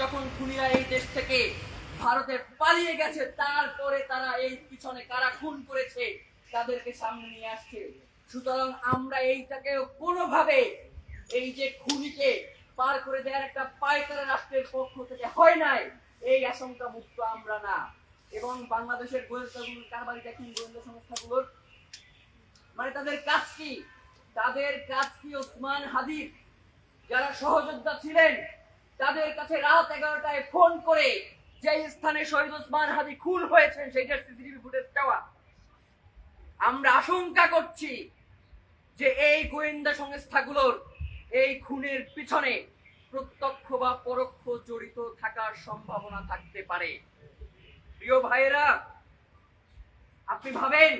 যখন খুনিরা এই দেশ থেকে ভারতে পালিয়ে গেছে, তারপরে তারা এই পিছনে কারা খুন করেছে তাদেরকে সামনে নিয়ে আসছে। সুতরাং আমরা এইটাকে কোনোভাবে এই যে খুনিকে পার করে দেওয়ার একটা পায়তারা রাষ্ট্রের পক্ষ থেকে হয় নাই, এই আশঙ্কা মুক্ত আমরা না। এবং বাংলাদেশের গোয়েন্দাগুলোর কারবারি দেখেন, গোয়েন্দা সংস্থাগুলোর মানে তাদের কাজ কি? তাদের কাজ কি ওসমান হাদির যারা সহযোদ্ধা ছিলেন তাদের কাছে রাত 11টায় ফোন করে যে স্থানে শহীদ ওসমান হাদি খুন হয়েছেন সেইটার সিসিটিভি ফুটেজ চাওয়া। আমরা আশঙ্কা করছি যে এই গোয়েন্দা সংস্থাগুলোর এই খুনের পিছনে প্রত্যক্ষ বা পরোক্ষ জড়িত থাকার সম্ভাবনা থাকতে পারে। প্রিয় ভাইয়েরা, আপনি ভাবেন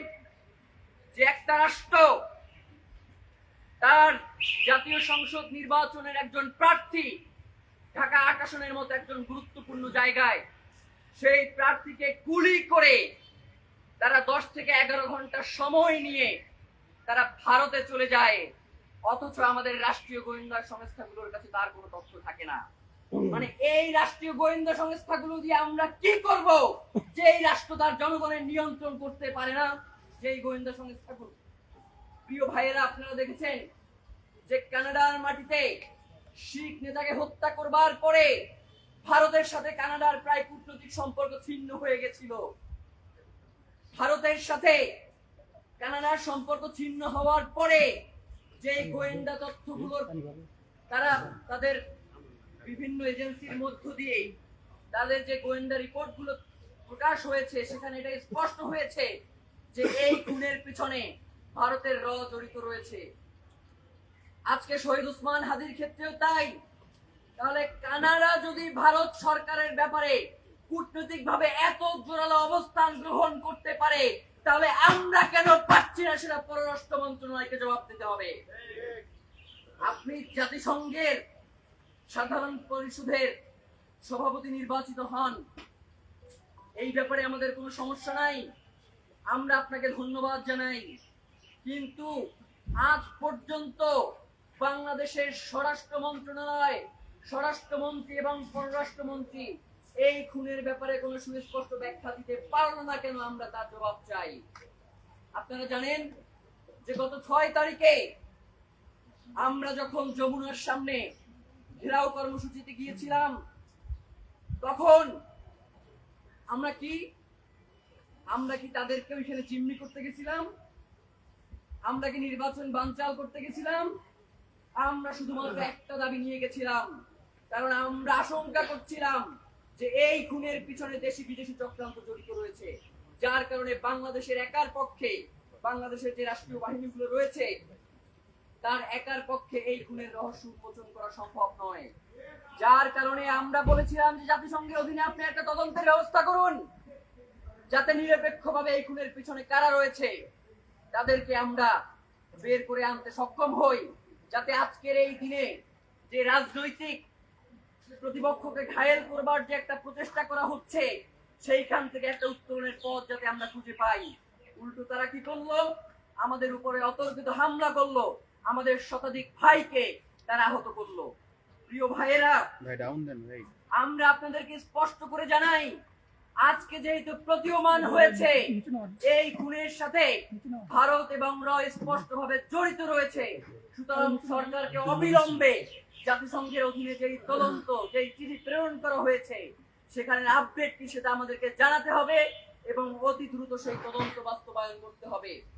যে একটা রাষ্ট্র তার জাতীয় সংসদ নির্বাচনের একজন প্রার্থী ঢাকা ৮ আসনের মতো একজন গুরুত্বপূর্ণ জায়গায় সেই প্রার্থীকে গুলি করে তারা 10 থেকে 11 ঘন্টা সময় নিয়ে তারা ভারতে চলে যায়, অথচ আমাদের রাষ্ট্রীয় গোয়েন্দা সংস্থাগুলোর কাছে তার কোনো তথ্য থাকে না। মানে এই রাষ্ট্রীয় গোয়েন্দা সংস্থাগুলো দিয়ে আমরা কি করব যে এই রাষ্ট্র তার জনগণের নিয়ন্ত্রণ করতে পারে না? যেই গোয়েন্দা সংস্থাগুলো, প্রিয় ভাইয়েরা, আপনারা দেখেছেন যে কানাডার মাটিতে শিখ নেতাকে হত্যা করবার পরে ভারতের সাথে কানাডার প্রায় কূটনৈতিক সম্পর্ক ছিন্ন হয়ে গেছিল। ভারতের সাথে কানাডার সম্পর্ক ছিন্ন হওয়ার পরে যে গোয়েন্দা তথ্যগুলোর তারা তাদের বিভিন্ন এজেন্সির মধ্য দিয়ে তাদের যে গোয়েন্দা রিপোর্টগুলো প্রকাশ হয়েছে, সেখানে এটা স্পষ্ট হয়েছে যে এই খুনের পিছনে ভারতের জড়িত রয়েছে। আজকে শহীদ ওসমান হাদির ক্ষেত্রেও তাই। তাহলে কানাডা যদি ভারত সরকারের ব্যাপারে কূটনৈতিক ভাবে এত জোরালো অবস্থান গ্রহণ করতে পারে, তাহলে আমরা কেন পাচ্ছি না সেটা পররাষ্ট্র মন্ত্রণালয়কে জবাব দিতে হবে। আপনি জাতিসংঘের সাধারণ পরিষদের সভাপতি নির্বাচিত হন, এই ব্যাপারে আমাদের কোনো সমস্যা নাই, আমরা আপনাকে ধন্যবাদ জানাই। কিন্তু আজ পর্যন্ত বাংলাদেশের স্বরাষ্ট্র মন্ত্রণালয়, স্বরাষ্ট্রমন্ত্রী এবং পররাষ্ট্রমন্ত্রী এই খুনের ব্যাপারে কোনো সুস্পষ্ট ব্যাখ্যা দিতে পারল না কেন? আমরা তার জবাব চাই। আপনারা জানেন যে গত 6 তারিখে আমরা যখন যমুনার সামনে ঘেরাও কর্মসূচিতে গিয়েছিলাম, তখন আমরা কি তাদেরকে ওইখানে জিম্মি করতে গেছিলাম? আমরা কি নির্বাচন বানচাল করতে গেছিলাম? আমরা শুধুমাত্র একটা দাবি নিয়ে গেছিলাম, কারণ আমরা আশঙ্কা করছিলাম যে এই খুনের পিছনে দেশি বিদেশি চক্রান্ত জড়িত রয়েছে, যার কারণে বাংলাদেশের একার পক্ষে, বাংলাদেশের যে রাষ্ট্রীয় বাহিনীগুলো রয়েছে তার একার পক্ষে এই খুনের রহস্য উন্মোচন করা সম্ভব নয়। যার কারণে আমরা বলেছিলাম যে জাতিসংঘের অধীনে আপনি একটা তদন্তের ব্যবস্থা করুন, যাতে নিরপেক্ষভাবে এই খুনের পিছনে কারা রয়েছে তাদেরকে আমরা বের করে আনতে সক্ষম হই, যাতে আজকের এই দিনে যে রাজনৈতিক প্রতিপক্ষকে ঘায়েল করবার যে একটা প্রচেষ্টা করা হচ্ছে, সেইখান থেকে একটা উত্তরণের পথ যাতে আমরা খুঁজে পাই। উল্টো তারা কি করলো? আমাদের উপরে অতর্কিত হামলা করলো, আমাদের শতাধিক ভাইকে তারা আহত করলো। প্রিয় ভাইয়েরা, আমরা আপনাদেরকে স্পষ্ট করে জানাই, আজকে যেহেতু প্রতীয়মান হয়েছে এই খুনের সাথে ভারত এবং র স্পষ্টভাবে জড়িত রয়েছে, সুতরাং সরকারকে অবিলম্বে জাতিসংঘের অধীনে যেই তদন্ত, যেই চিঠি প্রেরণ করা হয়েছে সেখানে আপডেট কি সেটা আমাদেরকে জানাতে হবে এবং অতি দ্রুত সেই তদন্ত বাস্তবায়ন করতে হবে।